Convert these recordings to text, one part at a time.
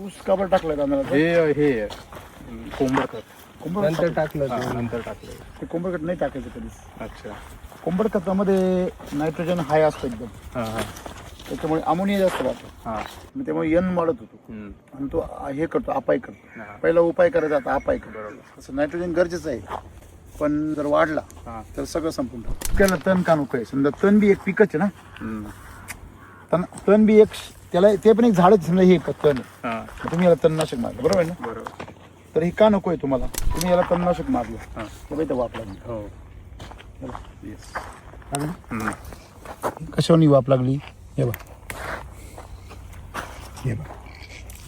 ऊस का बरं टाकलं तांदळाचं? हे कोंबड खत नंतर टाकलं ते. नंतर टाकलं. ते कोंबड खत नाही टाकायचं कधीच. अच्छा. कोंबड खतामध्ये नायट्रोजन हाय असतं एकदम, हां हां त्याच्यामुळे अमोनिया जास्त राहतो. हां. मग त्यामुळे यन वाढत होतो आणि तो हे करतो, अपाय करतो. हां. पहिला उपाय करायचा, आता अपाय करतो. बरोबर. असं नायट्रोजन गरजेचं आहे, पण जर वाढला हां. तर सगळं संपून टाकतं. त्याला तण का नको आहे? समजा तण बी एक पिकच आहे ना, तण बी एक, त्याला ते पण एक झाडच समजा, हे तण आहे. हां. तुम्ही याला तणनाशक मारलं, बरोबर आहे ना? बरोबर. तर हे का नको आहे तुम्हाला? तुम्ही याला तणनाशक मारलं, हां. तर इथं वाप लागली. हो. येस. कशावर वाप लागली? हे बघ, हे बघ,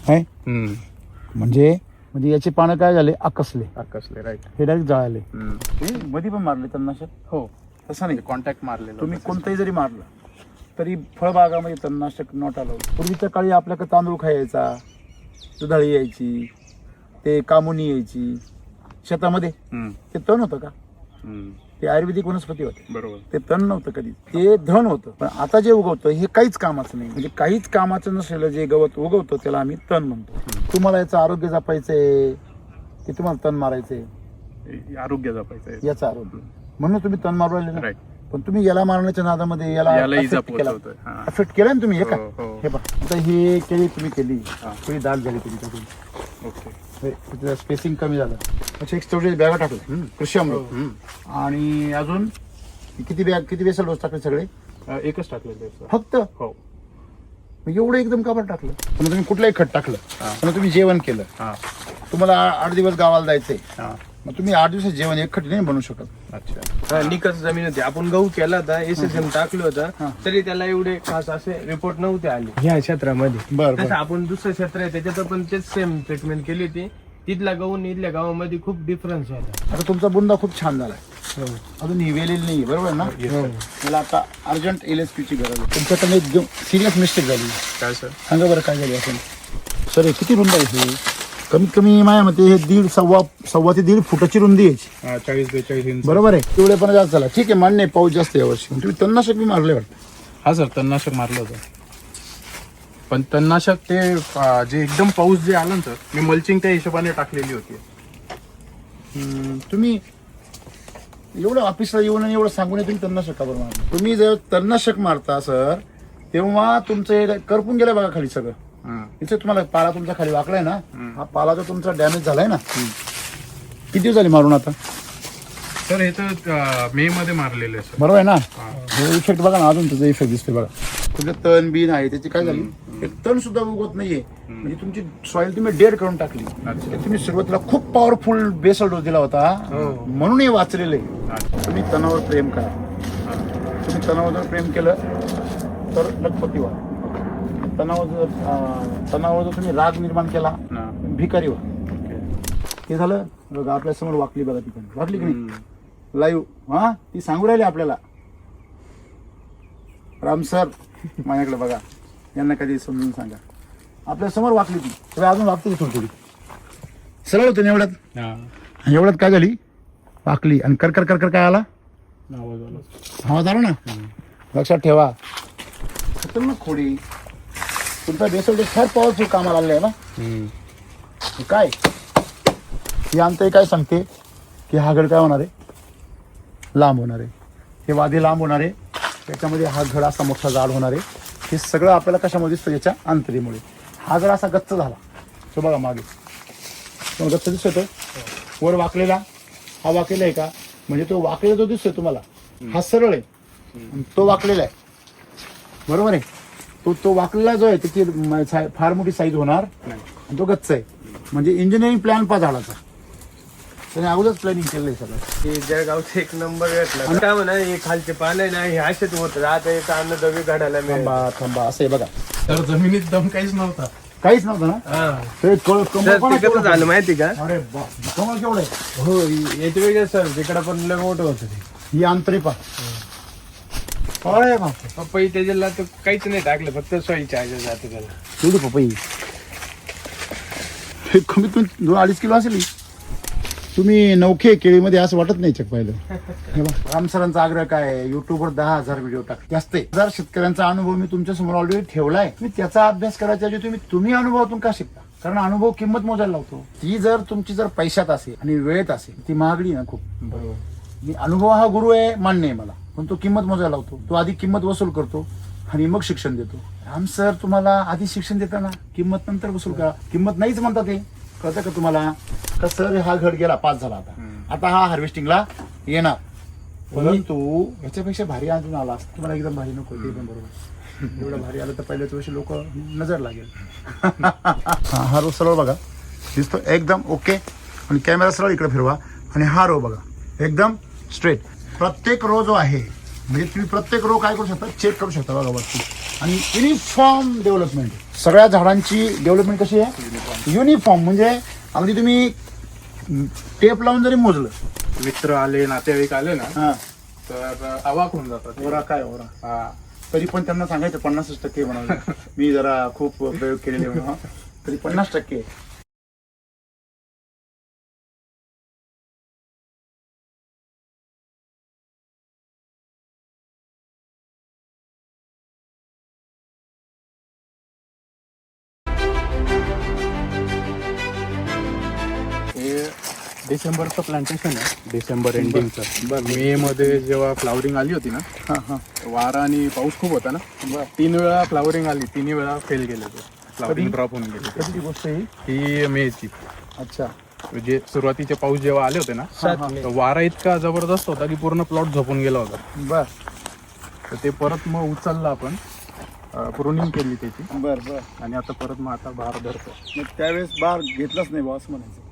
आहे म्हणजे म्हणजे याचे पानं काय झाले? आकसले, आकसले. राईट. हे डायरेक्ट जळाले. हे मध्ये पण मारले तणनाशक? हो. तसं नाही, कॉन्टॅक्ट मारलेलं. तुम्ही कोणतंही जरी मारलं तरी फळबागामध्ये तणनाशक नॉट आलं. पूर्वीच्या काळी आपल्याकडे तांदूळ खायचा, दुधाळी यायची, ते कामुनी यायची शेतामध्ये, ते तण होतं का? ते आयुर्वेदिक वनस्पती होते. बरोबर. ते तण नव्हतं कधी, ते धन होतं. पण आता जे उगवतं हे काहीच कामाचं नाही. म्हणजे काहीच कामाचं नसलेलं जे गवत उगवतं त्याला आम्ही तण म्हणतो. तुम्हाला याचं आरोग्य जपायचंय की तुम्हाला तण मारायचंय? आरोग्य जपायचं. याचं आरोग्य, म्हणून तुम्ही तण मारू राहिले ना. राईट. पण तुम्ही याला मारण्याच्या नादामध्ये याला अफेक्ट केला ना तुम्ही. हे का? हे पहा, आता हे केळी तुम्ही केली, थोडी दाल झाली तुमच्याकडून. ओके. स्पेसिंग कमी झालं. अच्छा, एक स्टोरेज बॅगा टाकलं कृषी अमृत, आणि अजून किती बेसल डोस टाकले? सगळे एकच टाकले फक्त. हो. एवढं एकदम का बरं टाकलं? पण तुम्ही कुठलंही खत टाकलं, पण तुम्ही जेवण केलं, तुम्हाला 8 दिवस गावाला जायचंय, मग तुम्ही 8 दिवसात जेवण एक खट नाही बनवू शकत. अच्छा. निकस जमीन होती, आपण गहू केला होता, एसएसएम टाकलं होतं, तरी त्याला एवढे खास असे रिपोर्ट नव्हते आले ह्या क्षेत्रामध्ये. बरं. तसं आपण दुसरं क्षेत्र आहे त्याच्यात पण तेच सेम ट्रीटमेंट केली होती. तिथला गहू आणि इथल्या गावामध्ये खूप डिफरन्स होता. आता तुमचा बुंदा खूप छान झालाय, अजून हिवेलेली नाही, बरोबर ना? मला आता अर्जंट LSP ची गरज आहे. तुमच्याकडे एकदम सिरियस मिस्टेक झाली. काय सर? सांगा बरं काय झाली असेल? सर हे किती रुंद आहे? हे कमीत कमी माझ्या मते हे सव्वा ते 1.5 फुटाची रुंदी यायची. 40-42 इंच. बरोबर आहे. तेवढे पण जास्त झाला. ठीक आहे, मान्य आहे, पाऊस जास्त आहे यावर्षी. तुम्ही तणनाशक बी मारले वाटतं? हा सर, तणनाशक मारलं होतं. पण तणनाशक ते जे एकदम पाऊस जे आला ना सर, मी मल्चिंग त्या हिशोबाने टाकलेली होती. तुम्ही एवढं ऑफिसला येऊन आणि एवढं सांगून तुम्ही तणनाशक का बरं मारलं? तुम्ही जर तणनाशक मारता सर, तेव्हा तुमचं करपून गेलं बघा खाली सगळं. इथे तुम्हाला पाला तुमचा खाली वाकलाय ना, हा पाला जो तुमचा डॅमेज झालाय ना. किती दिवस झाले मारून आता? सर हे तर मे मध्ये मारलेलं आहे सर. बरोबर आहे ना? हे इफेक्ट बघा ना, अजून त्याचा इफेक्ट दिसतोय बघा. तुमचं तण बीन आहे त्याची काय झाली? एक तण सुद्धा उगवत नाहीये. म्हणजे तुमची सॉइल तुम्ही डेड करून टाकली. तुम्ही सुरुवातीला खूप पॉवरफुल बेसल डोस दिला होता, म्हणून हे वाचलेलं आहे. तुम्ही तणावर प्रेम करा. तुम्ही तणावर जर प्रेम केलं तर लखपती व्हा. तणावर जर तुम्ही राग निर्माण केला, भिकारी व्हा. ते झालं बघा, आपल्या समोर वाकली बघा, ती पण वाकली की नाही लाईव्ह. हा, ती सांगू राहिली आपल्याला. राम सर माझ्याकडे बघा, यांना कधी समजून सांगा. आपल्या समोर वाकली ती, तेव्हा अजून वागते थोडी थोडी. सरळ होते ना एवढ्यात काय झाली? वाकली आणि कर कर कर कर काय आला? आवाज आला ना. लक्षात ठेवा, खतरनाक खोडी. तुमचा बेसल डोस फार पॉवरफुल कामाला आलेला आहे ना. काय ही आणतंय काय सांगते की हा घड काय होणार आहे? लांब होणार आहे. हे वादे लांब होणार आहे, त्याच्यामध्ये हा घड असा मोठा जाड होणार आहे. हे सगळं आपल्याला कशामध्ये दिसतं? याच्या अंतरीमुळे. हा जर असा गच्च झाला, तो बघा मागे गच्च दिसतोय, वर वाकलेला, हा वाकलेला आहे का? म्हणजे तो वाकलेला जो दिसतोय तुम्हाला, हा सरळ आहे आणि तो वाकलेला आहे, बरोबर आहे? तो वाकलेला जो आहे त्याची फार मोठी साईज होणार आणि तो गच्च आहे. म्हणजे इंजिनिअरिंग प्लॅन पा झाडाचा त्याने अगोदरच प्लॅनिंग केलंय सगळं. हे जळगावचं एक नंबर भेटला. काय म्हणा, हे खालचे पान आहे ना, हे असेच होत आता एक अन्नद्रव्य काढायला मिळेल. थांबा असं आहे बघा. तर जमिनीत दम काहीच नव्हता. काहीच नव्हतं ना. ते कसं झालं माहिती का? अरे कमळ केवढं आहे. हो, याच्या वेगळं सर, तिकडं पण लय मोठं होतं ते. ही अंतरी पा. अरे बापरे, पपई त्याच्याला तर काहीच नाही टाकलं, फक्त सॉईल चार्जर जाते त्याला. तेवढी पपई कमीत कमी 2-2.5 किलो असेल. तुम्ही नौखे केळीमध्ये असं वाटत नाही चक पाहिलं. राम सरांचा आग्रह काय, युट्यूबवर 10,000 व्हिडिओ टाक, जास्त 1000 शेतकऱ्यांचा अनुभव मी तुमच्या समोर ऑलरेडी ठेवलाय. मी त्याचा अभ्यास करायच्या ऐवजी तुम्ही अनुभवातून का शिकता? कारण अनुभव किंमत मोजायला लावतो. ती जर तुमची जर पैशात असेल आणि वेळेत असेल ती महागडी ना खूप. बरोबर. मी अनुभव हा गुरु आहे मान्य आहे मला, पण तो किंमत मोजायला लावतो. तो आधी किंमत वसूल करतो आणि मग शिक्षण देतो. राम सर तुम्हाला आधी शिक्षण देताना किंमत नंतर वसूल करा. किंमत नाहीच म्हणतात ते, कळतं का तुम्हाला? का सर हा घड गेला, पास झाला, आता हा हार्वेस्टिंगला येणार, परंतु ह्याच्यापेक्षा भारी अजून आला असता. तुम्हाला एकदम भारी नको ते पण बरोबर. एवढं भारी आलं तर पहिल्याच वर्षी लोक नजर लागेल. हा रो सरळ बघा दिसतो एकदम ओके, आणि कॅमेरा सरळ इकडे फिरवा, आणि हा रो बघा एकदम स्ट्रेट. प्रत्येक रो जो आहे म्हणजे तुम्ही प्रत्येक रो काय करू शकता, चेक करू शकता बघा वरती. आणि युनिफॉर्म डेव्हलपमेंट, सगळ्या झाडांची डेव्हलपमेंट कशी आहे, युनिफॉर्म. म्हणजे अगदी तुम्ही टेप लावून जरी मोजलं, मित्र आले, नातेवाईक आले ना, हा तर अवाक होऊन जातात. ओरा काय ओरा, हा. तरी पण त्यांना सांगायचं 50% बनवलं. मी जरा खूप प्रयोग केलेले म्हणून, तरी 50%. हे डिसेंबरचं प्लांटेशन आहे, डिसेंबर एंडिंगचं. मे मध्ये जेव्हा फ्लावरिंग आली होती ना, हा हा वारा आणि पाऊस खूप होता ना, 3 वेळा फ्लावरिंग आली, 3 वेळा फेल गेले ते, फ्लावरिंग ड्रॉप होऊन गेली. कधी गोष्ट ही. ही मेची, अच्छा जे सुरुवातीचे पाऊस जेव्हा आले होते ना, तर वारा इतका जबरदस्त होता की पूर्ण प्लॉट झोपून गेला होता. बर तर ते परत मग उचललं आपण, प्रुनिंग केली त्याची, बर बर. आणि आता परत मग आता बार धरतो. मग त्यावेळेस बार घेतलाच नाही बॉस म्हणायचं.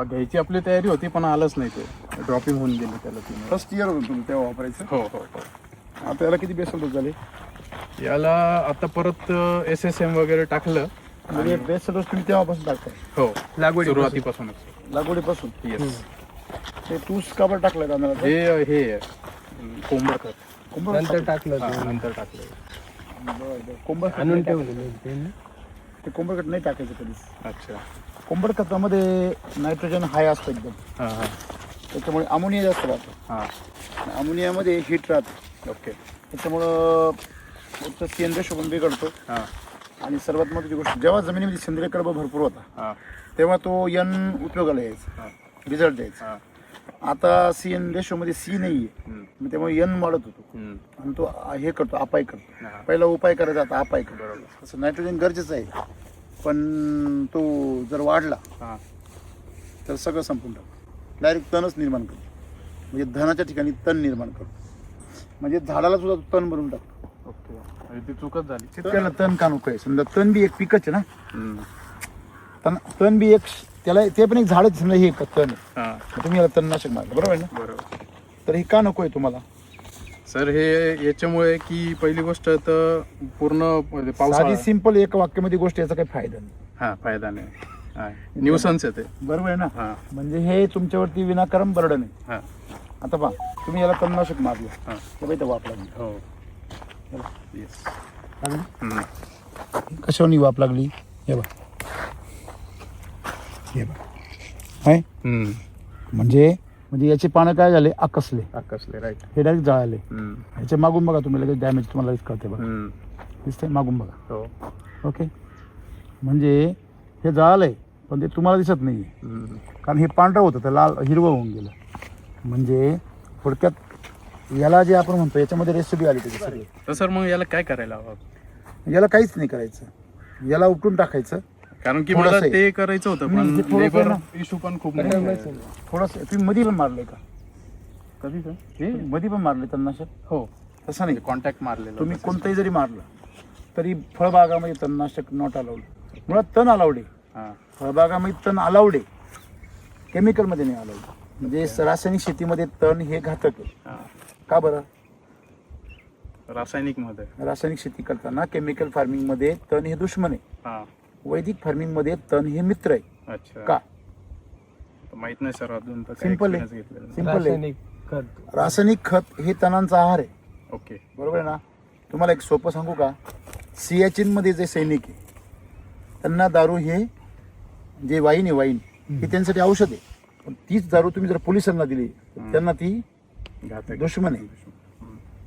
घ्यायची आपली तयारी होती पण आलंच नाही, ते ड्रॉपिंग होऊन गेली त्याला. फर्स्ट इयर होतं तुम्ही तेव्हा वापरायचं. हो हो हो. आता याला किती बेसल डोस झाले? याला आता परत SSM वगैरे टाकलं. म्हणजे बेसल डोस तुम्ही तेव्हापासून टाकताय? हो, लागवड सुरुवातीपासूनच. लागवडीपासून. येस. ते तूस काबर टाकलं तांदळाचं? हे कोंबड खत. कोंबड नंतर टाकलं हा, नंतर टाकलं. बरं बरं. कोंबड खत आणून नाही ठेवलेलं टाकायचं. ते कोंबड खत नाही टाकायचं कधीच. अच्छा. कोंबड खतामध्ये नायट्रोजन हाय असतं एकदम, हां हां त्याच्यामुळे अमोनिया जास्त राहतो. हां. अमोनियामध्ये हीट राहते, ओके. त्याच्यामुळं सेंद्रिय रेशो पण बिघडतो. हां आणि सर्वात महत्त्वाची गोष्ट, जेव्हा जमिनीमध्ये सेंद्रिय कर्ब भरपूर होता हां तेव्हा तो यन उपयोगाला यायचा, हां रिझल्ट द्यायचा. हां. आता CN रेशोमध्ये C नाही आहे, हम्म. त्यामुळे यन वाढत होतो हम्म. आणि तो हे करतो, अपाय करतो. हां. पहिला उपाय करायचा, आता अपाय करतो. बरोबर. तसं नायट्रोजन गरजेचं आहे, पण तो जर वाढला हां. तर सगळं संपून टाकतो. डायरेक्ट तणच निर्माण करतो, म्हणजे धनाच्या ठिकाणी तण निर्माण करतो. म्हणजे झाडाला सुद्धा तो तण बनवून टाकतो. ओके. म्हणजे ती चूकच झाली. शेतकऱ्याला तण का नको आहे? समजा तण बी एक पिकच आहे ना, हम्म. तण बी एक, त्याला ते पण एक झाडच समजा, हे एक तण आहे. हां. मग तुम्ही याला तणनाशक मारलं, बरोबर आहे ना? बरोबर. तर हे का नको आहे तुम्हाला? सर हे याच्यामुळे की पहिली गोष्ट तर पूर्ण पावसाळा. साधी सिंपल एक वाक्यामध्ये गोष्ट, याचा काही फायदा नाही. हा, फायदा नाही. हा, न्यूसन्स आहे ते. बरोबर आहे ना? हा. म्हणजे हे तुमच्यावरती विनाकारण बर्डन आहे. हा. आता पहा, तुम्ही याला तणनाशक मारलं, हा. तर बाई तर वाप लागली. हो. येस. कशावर वाप लागली? हे बघ, हे बघ, आहे म्हणजे याचे पानं काय झाले, आकसले, आकसले. राईट. हे डायरेक्ट जळाले. ह्याच्या मागून बघा तुम्ही, लगेच डॅमेज तुम्हाला लगेच कळते बघा, दिसतंय मागून बघा. हो. ओके. म्हणजे हे जळालंय पण ते तुम्हाला दिसत नाही, कारण हे पांढरं होतं तर लाल हिरवं होऊन गेलं. म्हणजे थोडक्यात याला जे आपण म्हणतो याच्यामध्ये रेसिड्यू आली त्याची सगळी. तर सर मग याला काय करायला हवं? याला काहीच नाही करायचं, याला उपटून टाकायचं. कारण की थोडंसं मला आहे. ते करायचं होतं, हे पण थोडंसं लेबर आहे इश्यू पण खूप थोडंसं तुम्ही मधी पण मारलंय का? कधी सर? हे मधी पण मारले तणनाशक? हो. तसं नाही, कॉन्टॅक्ट मारलेलं तुम्ही होतं. कोणतंही जरी मारलं तरी फळबागामध्ये तणनाशक नॉट अलाउड. मुळात तण अलाउड आहे, हा. फळबागामध्ये तण अलाउड आहे, केमिकलमध्ये नाही अलाउड. म्हणजे रासायनिक शेतीमध्ये तण हे घातक आहे. हा. का बरं? रासायनिक मध्ये. रासायनिक शेती करताना केमिकल फार्मिंग मध्ये तण हे दुश्मन आहे, हा. वैदिक फार्मिंग मध्ये तण हे मित्र आहे. अच्छा. का? माहित नाही सर, अजून तर सिंपल आहे, घेतलेलं नाही. सिंपल आहे. रासायनिक खत. रासायनिक खत हे तणांचा आहार आहे, ओके. बरोबर आहे ना? तुम्हाला एक सोपं सांगू का? सियाचीन मध्ये जे सैनिक आहे त्यांना दारू हे जे वाईन आहे, वाईन हे त्यांच्यासाठी औषध आहे. पण तीच दारू तुम्ही जर पोलिसांना दिली तर त्यांना ती घातक. दुश्मन आहे.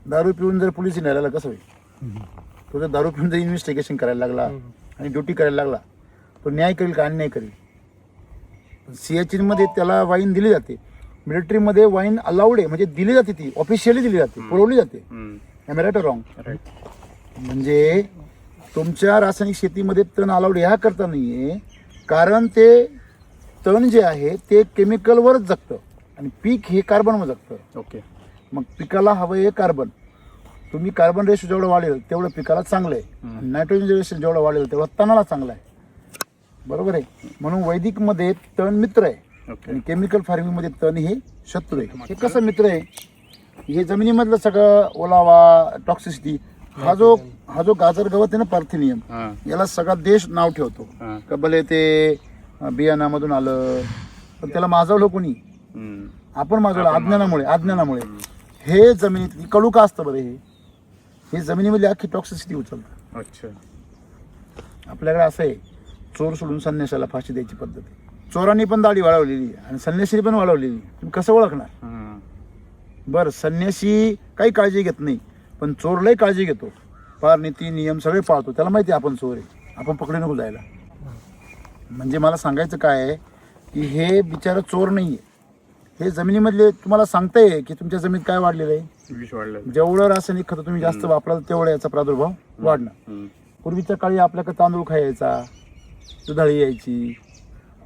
दारू पिऊन जर पोलिस न्यायला कसं होईल? तो जर दारू पिऊन जर इन्व्हेस्टिगेशन करायला लागला आणि ड्युटी करायला लागला तो न्याय करेल का अन्याय करेल? सियाचीनमध्ये त्याला वाईन दिली जाते, मिलिटरीमध्ये वाईन अलाउड आहे, म्हणजे दिली जाते, ती ऑफिशियली दिली जाते, पुरवली जाते. Am right wrong? म्हणजे तुमच्या रासायनिक शेतीमध्ये तण अलाउड ह्या करता नाहीये, कारण ते तण जे आहे ते केमिकलवरच जगतं आणि पीक हे कार्बनवर जगतं. ओके. मग पिकाला हवं आहे कार्बन. तुम्ही कार्बन रेशो जेवढं वाढेल तेवढं पिकाला चांगलं आहे, नायट्रोजन रेशो जेवढं वाढेल तेवढं तणाला चांगलं आहे. बरोबर आहे? म्हणून वैदिकमध्ये तण मित्र आहे आणि केमिकल फार्मिंगमध्ये तण हे शत्रू आहे. हे कसं मित्र आहे? हे जमिनीमधलं सगळं ओलावा, टॉक्सिसिटी, हा जो गाजर गवत आहे ना, पार्थिनियम, याला सगळा देश नाव ठेवतो का भले ते बियाणामधून आलं, पण त्याला माजवलं कोणी? आपण माजवलं अज्ञानामुळे. हे जमिनीत कडू का असतं बरं? हे जमिनीमधली अख्खी टॉक्सिसिटी उचलतं. अच्छा. आपल्याकडे असं आहे, चोर सोडून संन्यासाला फाशी द्यायची पद्धत आहे. चोरांनी पण दाढी वाढवलेली आणि संन्यासी पण वाढवलेली. तुम्ही कसं ओळखणार? बरं, संन्यासी काही काळजी घेत नाही, पण चोर लय काळजी घेतो, फार नीती नियम सगळे पाळतो. त्याला माहिती आहे आपण चोर आहे, आपण पकडे नको जायला. म्हणजे मला सांगायचं काय आहे की हे बिचारा चोर नाहीये, हे जमिनीमधले तुम्हाला सांगताय की तुमच्या जमिनीत काय वाढलेलं आहे, विष वाढलेलं. जेवढं रासायनिक खतं तुम्ही जास्त वापराल तेवढा याचा प्रादुर्भाव वाढणार. पूर्वीच्या काळी आपल्याकडे तांदूळ खायचा, दुधाळी यायची,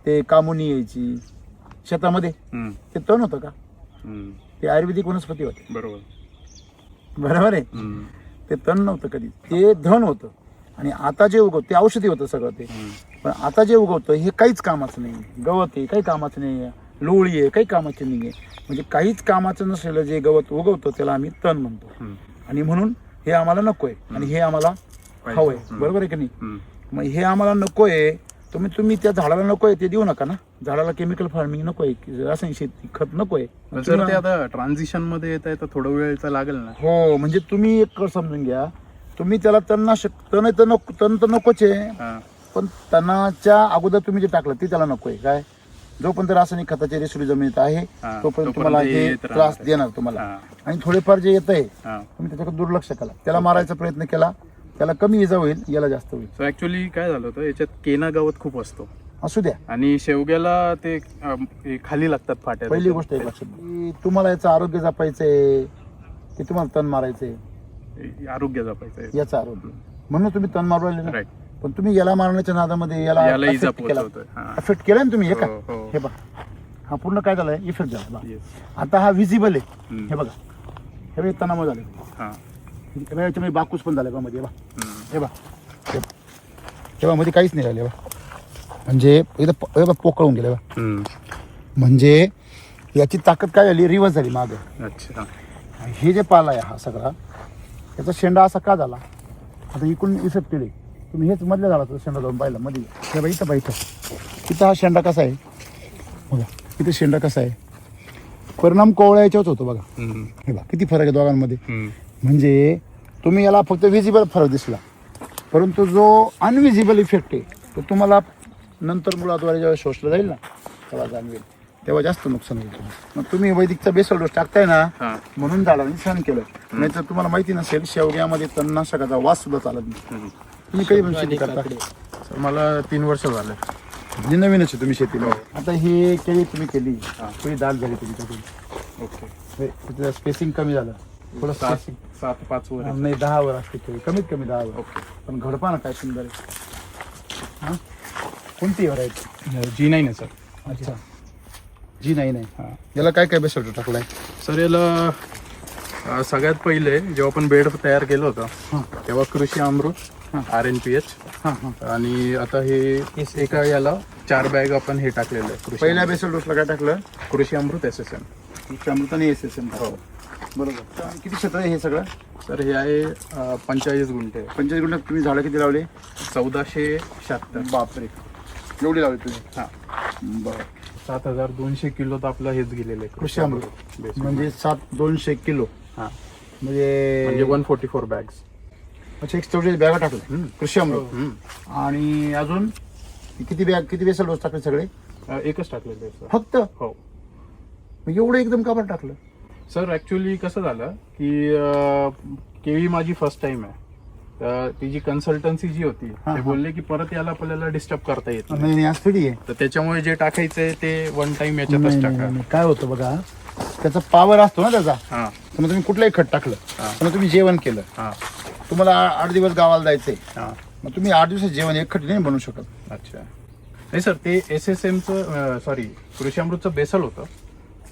ते कामुनी यायची शेतामध्ये, ते तण होतं का? ते आयुर्वेदिक वनस्पती होते. बरोबर आहे? ते तण नव्हतं कधी, ते धन होतं. आणि आता जे उगवतं ते औषधी होतं सगळं ते. पण आता जे उगवतं हे काहीच कामाचं नाही. गवत आहे काही कामाचं नाही, लोळी आहे काही कामाची नाही आहे. म्हणजे काहीच कामाचं नसलेलं जे गवत उगवतं त्याला आम्ही तण म्हणतो. आणि म्हणून हे आम्हाला नको आहे आणि हे आम्हाला हवं आहे. बरोबर आहे की नाही? मग हे आम्हाला नको आहे, तुम्ही त्या झाडाला नको आहे ते देऊ नका ना. झाडाला केमिकल फार्मिंग नको आहे, रासायनिक शेती खत नको आहे. सर ते आता ट्रान्झिशन मध्ये येत आहे तर थोडं वेळ तर लागेल ना. हो, म्हणजे तुम्ही एक समजून घ्या, तुम्ही त्याला तणनाशक, तण तर नकोच आहे, पण तणाच्या अगोदर तुम्ही जे टाकलं ते त्याला नको आहे. काय? जोपर्यंत रासायनिक खताचे रेसिड्यू जमिनीत आहे तोपर्यंत तुम्हाला हे त्रास देणार तुम्हाला. आणि थोडेफार जे येत आहे तुम्ही त्याच्याकडे दुर्लक्ष केला, त्याला मारायचा प्रयत्न केला, त्याला कमी इजा होईल, याला जास्त होईल. सो ऍक्च्युली काय झालं होतं, याच्यात केना गवत खूप असतो. असू द्या, आणि शेवग्याला ते खाली लागतात फाट्या. पहिली गोष्ट एक लक्षात घ्या, तुम्हाला याचं आरोग्य जपायचंय की तुम्हाला तण मारायचंय? आरोग्य जपायचं याचं आरोग्य, म्हणून तुम्ही तण मारू राहिले ना. राईट. पण तुम्ही याला मारण्याच्या नादामध्ये याला इफेक्ट केला ना तुम्ही. हे का? हे बघा, हा पूर्ण काय झालाय, इफेक्ट झाला. आता हा विजिबल आहे. हे बघा, हे बघा तणामुळे झाले, याच्यामध्ये बाकूस पण झाले मध्ये. हे बघा मध्ये काहीच नाही राहिले. म्हणजे एकदा पोकळून गेले. म्हणजे याची ताकद काय झाली, रिवर्स झाली मागे. अच्छा. हे जे पाला आहे हा सगळा, याचा शेंडा असा का झाला? आता इकडून इफेक्ट केले तुम्ही, हेच मधल्या झाला शेंडा जाऊन पाहिला मध्ये. हे बघा इथं हा शेंडा कसा आहे बघा, इथं शेंडा कसा आहे. परिणाम कोवळ्या याच्यावरच होतो बघा. हे बघा किती फरक आहे दोघांमध्ये. म्हणजे तुम्ही याला फक्त विजिबल फरक दिसला, परंतु जो अनविजिबल इफेक्ट आहे तो तुम्हाला नंतर मुळाद्वारे जेव्हा शोषलं जाईल ना तेव्हा जाणवेल, तेव्हा जास्त नुकसान होईल. मग तुम्ही वैदिकचा बेसल डोस टाकताय ना, म्हणून झाडांनी सहन केलं. नाही तर तुम्हाला माहिती नसेल, शेवग्यामध्ये तणनाशकाचा वास सुद्धा चालत नाही. तुम्ही काही पण शेती करता? मला 3 वर्ष झाले. म्हणजे नवीनच आहे तुम्ही शेतीला. आता ही केळी तुम्ही केली, थोडी दाल झाली तुमच्याकडे. ओके. त्याचं स्पेसिंग कमी झालं थोडं. 7-5 वर नाही 10 वर असते केळी, कमीत कमी 10 वर. पण घडपा ना काय सुंदर आहे. कोणती व्हरायटी? G9 आहे सर. अच्छा, G9 आहे. याला काय काय बेसल टाकलाय सर? याला सगळ्यात पहिले जेव्हा आपण बेड तयार केलं होतं तेव्हा कृषी अमृत, RNPH, आणि आता हे एका याला 4 बॅग आपण हे टाकलेलं आहे. पहिल्या बेसल डोसला काय टाकलं? कृषी अमृत SSM. कृषी अमृत आणि SSM. बरोबर. किती क्षेत्र आहे हे सगळं? सर हे आहे 45 गुंठे. 45 गुंठ्यात तुम्ही झाडं किती लावले? 1476. बापरे, एवढी लावली तुम्ही? बरं. 7200 किलो तर आपलं हेच गेलेलं आहे कृषी अमृत. म्हणजे 200 किलो म्हणजे 144 बॅग्स. अच्छा, 144 बॅगा टाकले कृषी अमृत. आणि अजून किती बेसल डोस टाकले सगळे? एकच टाकलेलं आहे सर फक्त. हो. एवढं एकदम का बरं टाकलं सर? ऍक्च्युली कसं झालं की केळी माझी फर्स्ट टाइम आहे. तर ती जी कन्सल्टन्सी जी होती हा. ते बोलले की परत याला आपल्याला डिस्टर्ब करता येत नाही. नाही नाही आज थोडी आहे. तर त्याच्यामुळे जे टाकायचंय ते वन टाइम नाही, याच्यातच नाही, टाका. नाही. काय होतं बघा, त्याचा पॉवर असतो ना त्याचा. हा समजा तुम्ही कुठलंही खत टाकलं, हा. समजा तुम्ही जेवण केलं, हा तुम्हाला 8 दिवस गावाला जायचंय, हा. मग तुम्ही 8 दिवसात जेवण एक खट नाही बनवू शकत. अच्छा. नाही सर, ते SSMचं सॉरी कृषी अमृतचं बेसल होतं.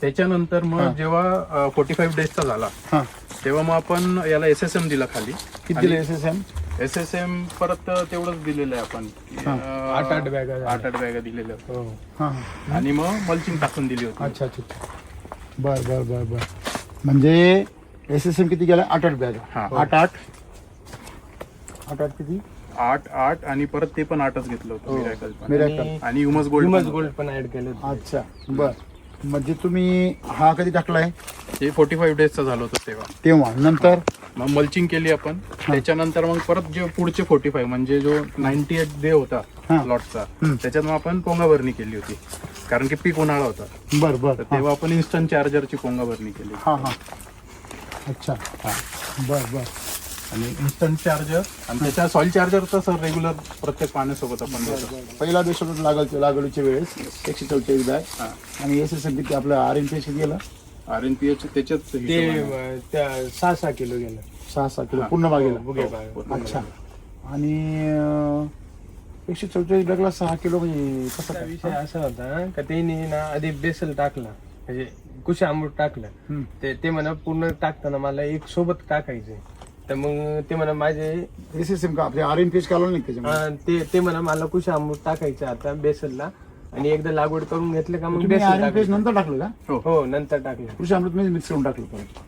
त्याच्यानंतर हा. मग जेव्हा 45 डेजचा झाला हा, तेव्हा मग आपण याला SSM दिला खाली. किती दिले SSM? SSM परत तेवढंच दिलेलं आहे आपण हा. 8-8 बॅगा झाल्या. 8-8 बॅगा दिलेल्या होत्या. हो. हा हा. आणि मग मल्चिंग टाकून दिली होती. अच्छा अच्छा अच्छा. बर बर बर बर. म्हणजे SSM किती गेला? 8 बॅग. हा. 8 किती? 8 आणि परत ते पण 8च घेतलं होतं हो. Miracle पण. Miracle. आणि ह्युमस गोल्ड ह्युमस पण गोल्ड पण ऍड केलं होतं. अच्छा बर. म्हणजे तुम्ही हा कधी टाकलाय? ते 45 डेजचा झालं होतं तेव्हा. तेव्हा नंतर मग मल्चिंग केली आपण. त्याच्यानंतर मग परत जे पुढचे 45 म्हणजे जो 98 डे होता हा. लॉटचा, हम्म. त्याच्यात मग आपण पोंगा भरणी केली होती. कारण की पीक उन्हाळा होता. बर बर. तर तेव्हा आपण इन्स्टंट चार्जरची पोंगा भरणी केली. हा हा. अच्छा. हा. बर बर. आणि इन्स्टंट चार्जर आणि त्याच्या सॉइल चार्जर तर सर रेग्युलर प्रत्येक पाण्यासोबत आपण देतो. पहिला बेसोड लागवडीच्या वेळेस 144 बॅग हा. आणि SSM किती आपलं RNP किती गेला? RNPH त्याच्याच ते हिशोबाने. त्या 6-6 किलो गेलं. 6 किलो हा. पूर्ण बागेला. बुगे बाग. पूर्ण. अच्छा. आणि 144 बॅगला 6 किलो म्हणजे कसं त्याचा काय? विषय असा होता का त्यांनी ना आधी बेसल टाकला, म्हणजे कुशी अमृत टाकलं. हम्म. ते म्हणा पूर्ण टाकताना मला एक सोबत टाकायचंय. तर मग ते म्हणा माझे SSM का आपले RNP काढलं नाही त्याच्यामध्ये? ते म्हणा मला कुशी अमृत टाकायचं आता बेसलला, आणि एकदा लागवड करून घेतलं का मग तुम्ही बेसल RNP टाकायचं. नंतर टाकलं का? हो. हो, नंतर टाकलं. कृषी अमृत मध्ये मिक्स करून टाकलं परत?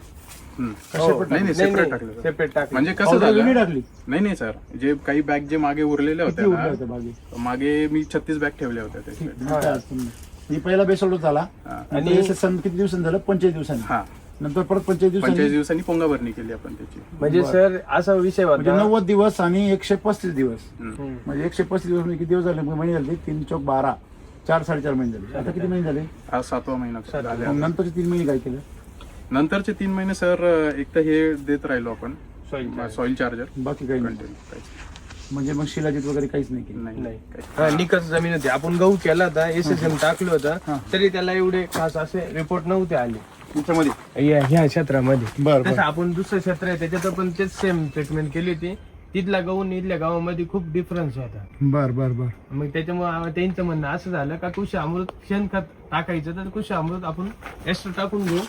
हम्म. हो. नाही सेपरेट टाकलं सर. सेपरेट टाकलं. म्हणजे कसं Powder वेगळी झालं? टाकली? नाही सर, जे काही बॅग जे मागे उरलेल्या किती होत्या उरल्या ना, होत्या बागे? मागे मी 36 बॅग ठेवल्या होत्या त्याच्यात. मग काय अडचण नाही. मी पहिला बेसोड झाला हा. आणि SSM किती दिवसांनी झालं? 25 दिवसांनी. हा. नंतर परत 25 45 दिवसांनी दिवसांनी पोंगा भरणी केली आपण त्याची. म्हणजे बरं. सर असा विषय म्हणजे होता. 90 दिवस आणि 135 दिवस. हम्म. म्हणजे 135 दिवस म्हणजे किती दिवस झाले? महिने झाले 3 चौक 12, 4-4.5 महिने झाले. आता किती महिने झाले? आज 7वा महिना झाला. मग नंतरचे 3 महिने काय केलं? नंतरचे 3 महिने सर एक तर हे देत राहिलो आपण Soil charger. सॉइल चार्जर बाकी काही नाही. म्हणजे मग शिलाजीत वगैरे काहीच नाही केलं? नाही नाही. काही. निकस जमीन होती. आपण गहू केला होता, SSM टाकलं हा. होतं, तरी त्याला एवढे खास असे रिपोर्ट नव्हते आले तुमच्यामध्ये? ह्या क्षेत्रामध्ये. बरं तसं बरं. आपण दुसरं क्षेत्र आहे त्याच्यात पण तेच सेम ट्रीटमेंट केली होती. तिथला गहू आणि इथल्या गावामध्ये खूप डिफरन्स होता. बर बर बर. मग त्याच्यामुळे त्यांचं म्हणणं असं झालं का कृषी अमृत शेणखत टाकायचं, तर कृषी अमृत आपण एक्स्ट्रा टाकून घेऊ,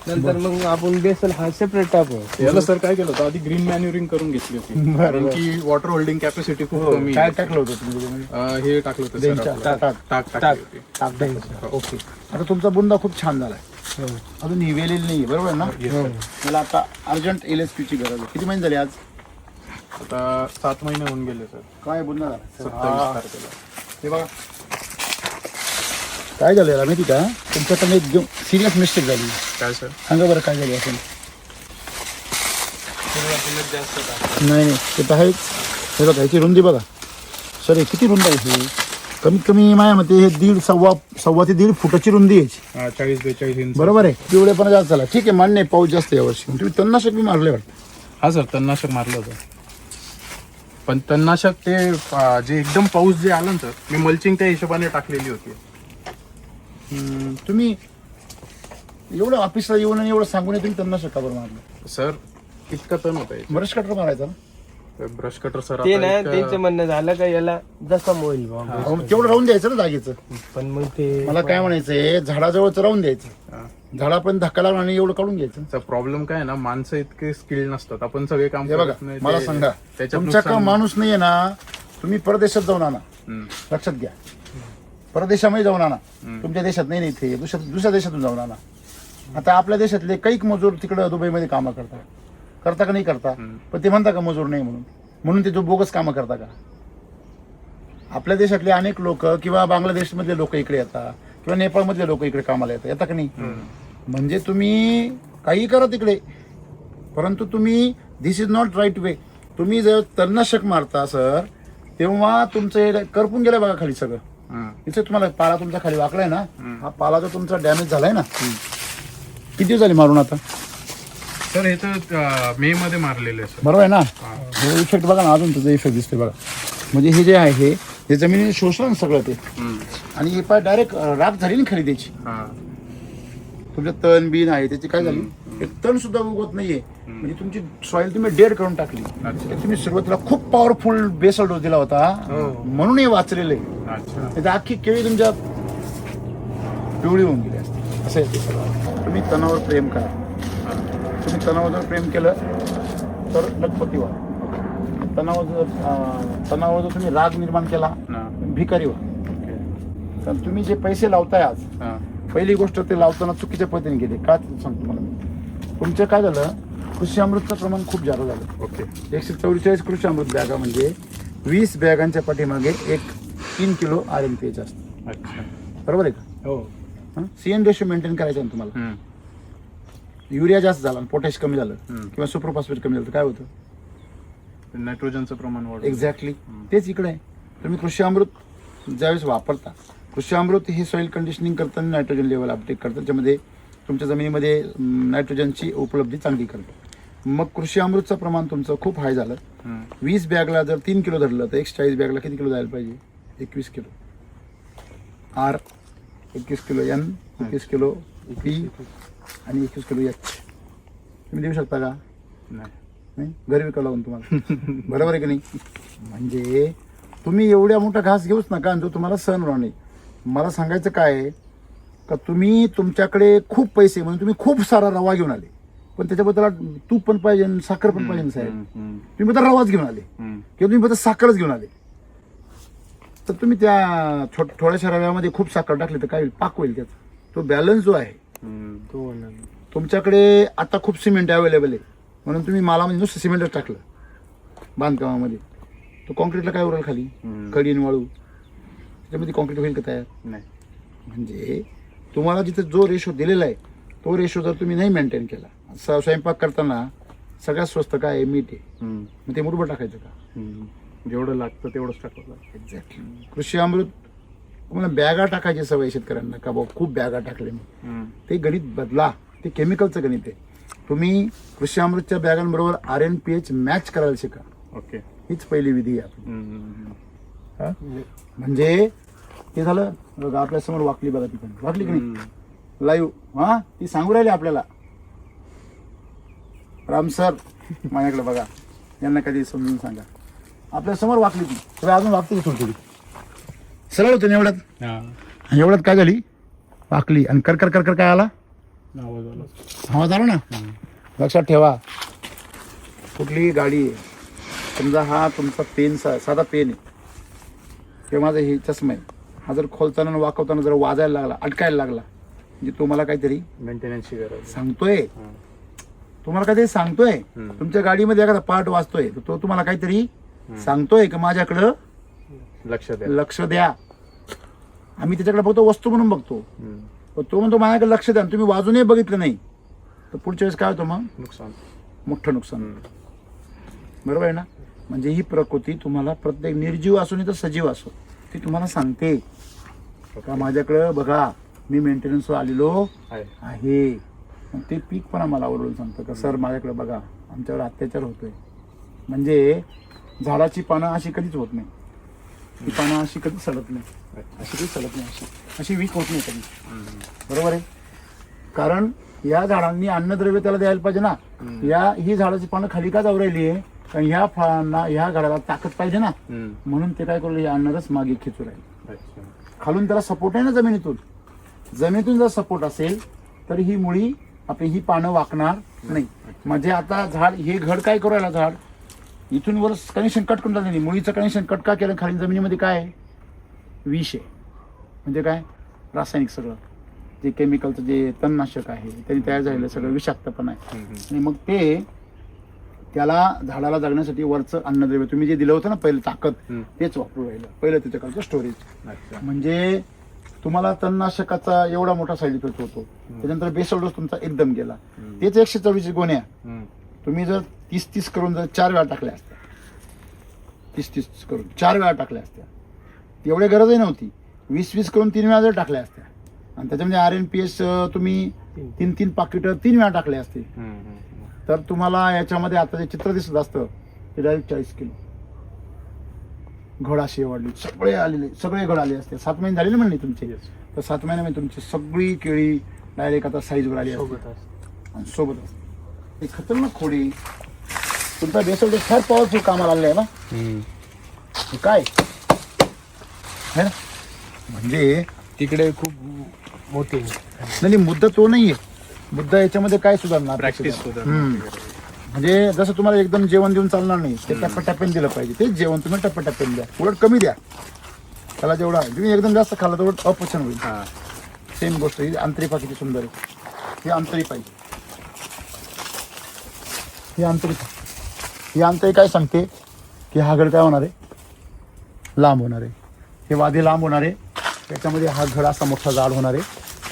नंतर मग आपण बेसल हा सेपरेट टाकू. याला सर काय केलं होतं, आधी ग्रीन मॅन्युरिंग करून घेतली होती. कारण की वॉटर होल्डिंग कॅपॅसिटी खूप कमी काय आहे. टाकलं होतं तुम्ही त्याच्यामध्ये? हे टाकलं होतं देंचा, सर आपलं. टाक. टाक टाकली होती. टाक द्यायचं. ओके. आता तुमचा बुंदा खूप छान झालाय. अजून ही वेलेली नाही, बरोबर आहे ना? Yes, sir. मला आता अर्जंट LSP ची गरज आहे. किती महिने झाले आज? आता 7 महिने होऊन गेले सर. काय बुंदा झाला? 27 तारखेला. हे बघा काय झालं याला माहिती का? तुमच्याकडे एकदम सिरियस मिस्टेक झाली. काय सर? सांगा बरं काय झाली असेल? सुरुवातीला जास्त टाकलं. नाही ते तर आहेच. हे बघा ह्याची रुंदी बघा सर, हे किती रुंद आहे ही? कमीत कमी माझ्या मते हे सव्वा ते 1.5 फुटाची रुंदी आहे. 40-42 इंच. बरोबर आहे. पिवळेपणा जास्त झाला. ठीक आहे, मान्य आहे, पाऊस जास्त आहे यावर्षी. तुम्ही तणनाशक बी मारले वाटतं? हा सर, तणनाशक मारलं होतं. पण तणनाशक ते जे एकदम पाऊस जे आला ना सर, मी मल्चिंग त्या हिशोबाने टाकलेली होती. तुम्ही एवढं ऑफिसला येऊन आणि एवढं सांगून तुम्ही तणनाशक का बरं मारलं? सर इतका तण होता ब्रश कटर मारायचा ना? Brush cutter sir. ते आता ना एक, त्यांचं म्हणणं झालं का याला जखम होईल बा. अहो, मग तेवढं राहून द्यायचं ना जागेचं. पण मग ते मला काय म्हणायचंय, झाडाजवळच राहून द्यायचं. हा. झाडापर्यंत धक्का लागला आणि एवढं काढून घ्यायचं. चा प्रॉब्लेम काय आहे ना, माणसं इतके स्किल्ड नसतात. आपण सगळे काम हे बघा करत नाही. मला ते- सांगा, त्याच्यात तुमच्या का नुकसान- माणूस नाहीये ना, तुम्ही परदेशात जाऊन आणा. हम्म. लक्षात घ्या, परदेशामध्ये जाऊन आणा. हम्म. तुमच्या देशात नाही इथे दुसऱ्या देशातून जाऊन आणा. आता आपल्या देशातले काही मजूर तिकडे दुबईमध्ये कामं करता का नाही करता? हम्म. पण ते म्हणता का मजूर नाही म्हणून ते जो बोगस कामं करता का? आपल्या देशातले अनेक लोक किंवा बांगलादेशमधले लोक इकडे येतात किंवा नेपाळमधले लोक इकडे कामाला येतात का नाही? म्हणजे तुम्ही काही करा तिकडे, परंतु तुम्ही दिस इज नॉट राईट वे. तुम्ही जर तणनाशक मारता सर, तेव्हा तुमचं करपून गेलं बघा खाली सगळं. हम्म. इथे तुम्हाला पाला तुमचा खाली वाकलाय ना, हम्म. हा पाला जो तुमचा डॅमेज झालाय ना. किती दिवस झाले मारून आता? सर हे तर मे मध्ये मारलेलं आहे सर. बरोबर आहे ना. हे इफेक्ट बघा ना, अजून त्याचा इफेक्ट दिसतोय बघा. म्हणजे हे जे आहे हे जमिनीने शोषलं ना सगळं ते, आणि हे पाय डायरेक्ट राख झाली ना खरी त्याची. तुमचं तण बिन आहे त्याची काय झाली, एक तण सुद्धा उगवत नाहीये. म्हणजे तुमची सॉइल तुम्ही डेड करून टाकली. तुम्ही सुरुवातीला खूप पॉवरफुल बेसल डोस दिला होता म्हणून हे वाचलेलं आहे. त्याची अख्खी केळी तुमच्या पिवळी होऊन गेली असते. असं आहे ते सगळं. तुम्ही तणावर प्रेम करा. तुम्ही तणावर जर प्रेम केलं तर लखपती व्हा. तणावर जर तुम्ही राग निर्माण केला भिकारी व्हा. तर तुम्ही जे पैसे लावताय आज, पहिली गोष्ट ते लावताना चुकीच्या पद्धतीने गेले. का सांगतो मला मी. तुमचं काय झालं, कृषी अमृतचं प्रमाण खूप जास्त झालं. 144 कृषी अमृत बॅगा म्हणजे 20 बॅगांच्या पाठीमागे 3 किलो RNPH असतं. बरोबर आहे का? हो. CN रेशो मेंटेन करायचं ना तुम्हाला. युरिया जास्त झाला, पोटॅश कमी झालं किंवा सुपरफॉस्फेट कमी झालं तर काय होतं, नायट्रोजनचं प्रमाण वाढतं. एक्झॅक्टली तेच इकडे आहे. तुम्ही कृषी अमृत ज्यावेळेस वापरता, कृषी अमृत हे सॉइल कंडिशनिंग करताना नायट्रोजन लेवल अपटेक करतं. त्याच्यामध्ये तुमच्या जमिनीमध्ये नायट्रोजनची उपलब्धी चांगली करतं. मग कृषी अमृतचं प्रमाण तुमचं खूप हाय झालं. 20 बॅगला जर 3 किलो धरलं तर 140 बॅगला किती किलो जायला पाहिजे, 21 kilo R, 21 kilo N, 21 kilo P आणि 21 किलो H. तुम्ही देऊ शकता का? नाही. घरी विकावं लागून तुम्हाला. बरोबर आहे की नाही. म्हणजे तुम्ही एवढ्या मोठा घास घेऊच नका जो तुम्हाला सहन होणार नाही. मला सांगायचं काय आहे का, तुम्ही तुमच्याकडे खूप पैसे म्हणून तुम्ही खूप सारा रवा घेऊन आले, पण त्याच्याबद्दल तूप पण पाहिजे, साखर पण पाहिजे साहेब. तुम्ही बद्दल रवाच घेऊन आले किंवा तुम्ही बद्दल साखरच घेऊन आले, तर तुम्ही त्या थोड्याशा रव्यामध्ये खूप साखर टाकली तर काय होईल, पाक होईल त्याचा. तो बॅलन्स जो आहे तुमच्याकडे आता खूप सिमेंट अवेलेबल आहे म्हणून तुम्ही मालामध्ये नुसतं सिमेंटच टाकलं बांधकामामध्ये, तो कॉन्क्रीटला काय उरेल खाली, कडी आणि वाळू. त्याच्यामध्ये कॉन्क्रीट होईल का तयार? नाही. म्हणजे तुम्हाला जिथे जो रेशो दिलेला आहे तो रेशो जर तुम्ही नाही मेंटेन केला, स्वयंपाक करताना सगळ्यात स्वस्त काय आहे, मीठ आहे. मग ते मुठभर टाकायचं का? जेवढं लागतं तेवढंच टाकायचं. एक्झॅक्टली. कृषी अमृत तुम्हाला बॅगा टाकायची सवय शेतकऱ्यांना का बाबा खूप बॅगा टाकले मी, ते गणित बदला. ते केमिकलचं गणित आहे. तुम्ही कृषी अमृतच्या बॅगांबरोबर RNPH मॅच करायला शिका. ओके. हीच पहिली विधी आहे आपली. म्हणजे ते झालं बघा, आपल्या समोर वाकली बघा, ती पण वाकली की नाही लाईव्ह. हा, ती सांगू राहिली आपल्याला. राम सर माझ्याकडे बघा, यांना कधी समजून सांगा. आपल्या समोर वाकली ती, तुम्ही अजून वागते की थोडी सरळ होते ना एवढ्यात. एवढ्यात काय झाली, वाकली आणि कर कर कर कर काय आला, आवाज आला ना. लक्षात ठेवा, कुठलीही गाडी आहे, समजा हा तुमचा पेन, साधा पेन आहे किंवा माझा हे चष्मा आहे, हा जर खोलताना वाकवताना जर वाजायला लागला, अटकायला लागला, म्हणजे तो मला काहीतरी मेंटेनन्सची गरज सांगतोय. तुम्हाला काहीतरी सांगतोय. तुमच्या गाडीमध्ये एखादा पार्ट वाजतोय तर तो तुम्हाला काहीतरी सांगतोय की माझ्याकडं लक्ष द्या. आम्ही त्याच्याकडे बघतो, वस्तू म्हणून बघतो, पण तो म्हणतो माझ्याकडे लक्ष द्या. तुम्ही वाजूनही बघितलं नाही तर पुढच्या वेळेस काय होतं, मग नुकसान, मोठं नुकसान. बरोबर आहे ना. म्हणजे ही प्रकृती तुम्हाला प्रत्येक निर्जीव असो नाही तर सजीव असो ती तुम्हाला सांगते का माझ्याकडं बघा, मी मेंटेनन्सवर आलेलो आहे. ते पीक पण आम्हाला आवडून सांगतं का सर माझ्याकडे बघा, आमच्यावर अत्याचार होतोय. म्हणजे झाडाची पानं अशी कधीच होत नाही, ती पानं अशी कधीच सडत नाही, अशी कधीच सडत नाही, अशी वीक होत नाही कधी. बरोबर आहे. कारण या झाडांनी अन्नद्रव्य त्याला द्यायला पाहिजे ना. ही झाडाची पानं खाली का जाऊ राहिली आहे, कारण ह्या फळांना, ह्या झाडाला ताकद पाहिजे ना, म्हणून ते काय करू लागले, अन्नरस मागे खेचू राहिले. खालून त्याला सपोर्ट आहे ना जमिनीतून. जमिनीतून जर सपोर्ट असेल तर ही मुळी आपली, ही पानं वाकणार नाही. म्हणजे आता झाड हे घड काय करू राहिला, झाड इथून वर कनेक्शन कट करून टाकलं, मुळीचं कनेक्शन कट का केलं, खाली जमिनीमध्ये काय आहे, विष आहे. म्हणजे काय, रासायनिक सगळं जे केमिकलचं जे तणनाशक आहे त्यांनी तयार झालेलं सगळं विषाक्तपण आहे. आणि मग ते त्याला झाडाला जगण्यासाठी वरचं अन्नद्रव्य तुम्ही जे दिलं होतं ना पहिलं ताकद, तेच वापरू राहिलं पहिलं त्याच्याकडचं स्टोरेज. म्हणजे तुम्हाला तणनाशकाचा एवढा मोठा साईड इफेक्ट होतो, त्याच्यानंतर बेसल डोस तुमचा एकदम गेला. तेच 124 गोण्या तुम्ही जर 30-30 करून जर 4 वेळा टाकल्या असत्या, 30-30 करून 4 वेळा टाकल्या असत्या, एवढी गरजही नव्हती. 20-20 करून 3 वेळा जर टाकल्या असत्या, आणि त्याच्यामध्ये RNPH तुम्ही 3-3 पाकिटं 3 वेळा टाकले असते, तर तुम्हाला याच्यामध्ये आता जे चित्र दिसत असतं ते डायरेक्ट 40 किलो घड अशी वाढली, सगळे आलेले, सगळे घड आले असते. 7 महिने झाले ना म्हणले तुमचे, तर 7 महिन्यामध्ये तुमची सगळी केळी डायरेक्ट आता साईजवर आली असते आणि सोबत असते. एक खतरनाक खोडी तुमचा बेसल फार पॉवरफुल कामाला आलेला आहे ना. हे काय है ना, म्हणजे तिकडे खूप मोठी नाही मुद्दा तो नाहीये, मुद्दा याच्यामध्ये काय सुधारणार, प्रॅक्टिस म्हणजे जसं तुम्हाला एकदम जेवण देऊन चालणार नाही, ते टप्प्याटप्प्याने दिलं पाहिजे. तेच जेवण तुम्ही टप्प्याटप्प्याने द्या, उलट कमी द्या त्याला. जेवढा तुम्ही एकदम जास्त खाल्ला तर उलट अपचन होईल. सेम गोष्ट ही आंतरिपा किती सुंदर आहे. ही आंतरिपा आहे, ही आंतरिपा. ही आंतरिक काय सांगते की हा घड काय होणार आहे, लांब होणार आहे. हे वादे लांब होणार आहे, त्याच्यामध्ये हा घड असा मोठा जाड होणार आहे.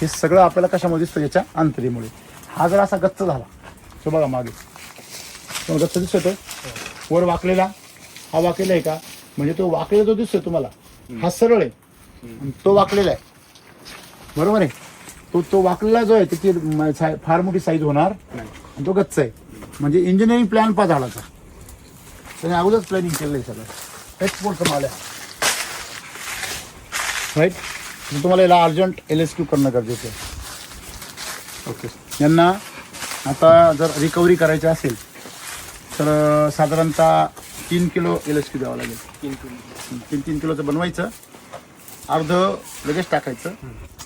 हे सगळं आपल्याला कशामध्ये दिसतं, याच्या आंतरीमुळे. हा जर असा गच्च झाला, तो बघा मागे गच्च दिसतोय वर वाकलेला, हा वाकलेला आहे का, म्हणजे तो वाकलेला जो दिसतोय तुम्हाला हा सरळ आहे आणि तो वाकलेला आहे, बरोबर आहे. तो वाकलेला जो आहे त्याची फार मोठी साईज होणार आणि तो गच्च आहे. म्हणजे इंजिनिअरिंग प्लॅन पा झाडाचा त्याने अगोदरच प्लॅनिंग केलं आहे सगळं. एक्सपोर्टचा माल आहे राईट. तुम्हाला याला अर्जंट LSQ करणं गरजेचं आहे. ओके. यांना आता जर रिकव्हरी करायची असेल तर साधारणतः 3 किलो LSQ द्यावं लागेल. 3 किलोचं बनवायचं, अर्ध लगेच टाकायचं,